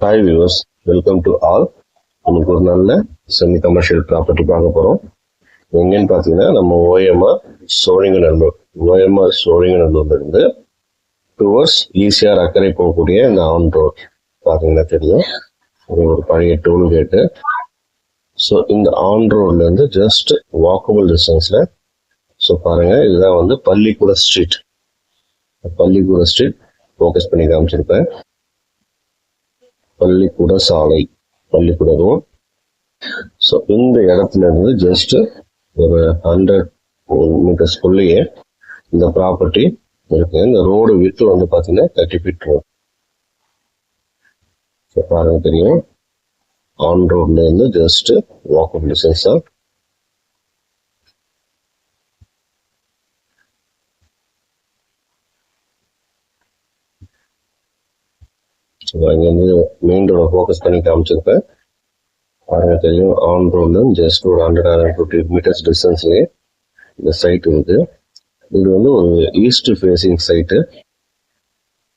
Hi viewers, welcome to all. நமக்கு ஒரு நல்ல செமி கமர்ஷியல் ப்ராப்பர்ட்டி பார்க்க போகிறோம். எங்கேன்னு பார்த்தீங்கன்னா நம்ம ஓஎம்ஆர் சோழிங்கநல்லூர்லேருந்து டுவர்ட்ஸ் ஈசிஆர் அக்கறை போகக்கூடிய இந்த ஆன் ரோட் பார்த்தீங்கன்னா தெரியும். ஒரு பழைய டோல்கேட்டு. ஸோ இந்த ஆன் ரோட்லேருந்து ஜஸ்ட் வாக்கபிள் டிஸ்டன்ஸில். ஸோ பாருங்கள், இதுதான் வந்து பள்ளிக்கூட ஸ்ட்ரீட் ஃபோக்கஸ் பண்ணி காமிச்சிருப்பேன். பள்ளிக்கூட சாலை, பள்ளிக்கூட ரோட். ஸோ இந்த இடத்துல இருந்து ஜஸ்ட் ஒரு 100 மீட்டர்ஸ்குள்ளேயே இந்த ப்ராப்பர்ட்டி இருக்கு. இந்த ரோடு வித்து வந்து பார்த்தீங்கன்னா 30 ஃபீட் ரோடு. ஸோ பாருங்க தெரியும், ஆன் ரோட்ல இருந்து ஜஸ்ட் வாக்கபிள் டிஸ்டன்ஸ் தான். இங்கேருந்து மெயின் ரோட ஃபோக்கஸ் பண்ணி காமிச்சிருப்பேன். பாருங்க தெரியும், ஆன் ரோட்ல ஜஸ்ட் ஒரு 150 மீட்டர்ஸ் டிஸ்டன்ஸ்லேயே இந்த சைட் இருக்கு. இது வந்து ஒரு ஈஸ்ட் ஃபேசிங் சைட்டு.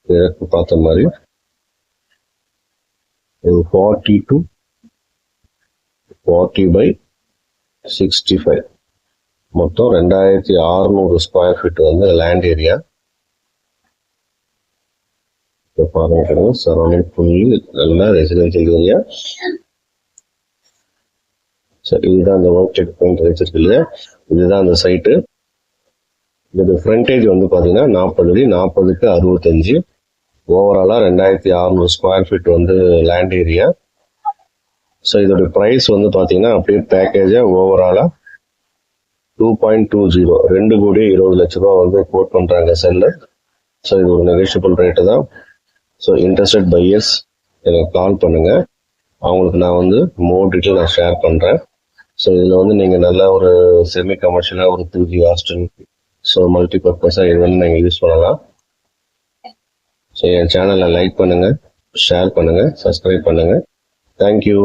கிழக்கு பார்த்த மாதிரி ஒரு 40 to 40 by 65, மொத்தம் 2600 ஸ்கொயர் ஃபீட் வந்து லேண்ட் ஏரியா. பாருங்க, சரௌண்டிங் ஃபுல்லி நல்ல ரெசிடென்சியல் ஏரியா. இதுதான் அந்த ஒர்க் செக் பாயிண்ட் வச்சிருக்கு இல்லையா, இதுதான் அந்த சைட்டு. இதோட ஃப்ரண்டேஜ் வந்து பார்த்தீங்கன்னா 40 அடி, 40க்கு 65. ஓவராலாக 2600 ஸ்கொயர் ஃபீட் வந்து லேண்ட் ஏரியா. ஸோ இதோட ப்ரைஸ் வந்து பார்த்தீங்கன்னா அப்படியே பேக்கேஜாக ஓவராலாக 2.20, 2,20,00,000 வந்து கோட் பண்ணுறாங்க செல்லர். ஸோ இது ஒரு நெகோஷியபிள் ரேட்டு தான். ஸோ இன்ட்ரெஸ்டட் பையர்ஸ் எனக்கு கால் பண்ணுங்கள். அவங்களுக்கு நான் வந்து மோர் டீட்டெயில் நான் ஷேர் பண்ணுறேன். ஸோ இதில் வந்து நீங்கள் நல்லா ஒரு செமி கமர்ஷியலாக ஒரு 3G ஹாஸ்டல், ஸோ மல்டி பர்பஸாக இது வந்து நீங்கள் யூஸ் பண்ணலாம். ஸோ என் சேனலை லைக் பண்ணுங்கள், ஷேர் பண்ணுங்கள், சப்ஸ்கிரைப் பண்ணுங்கள். தேங்க்யூ.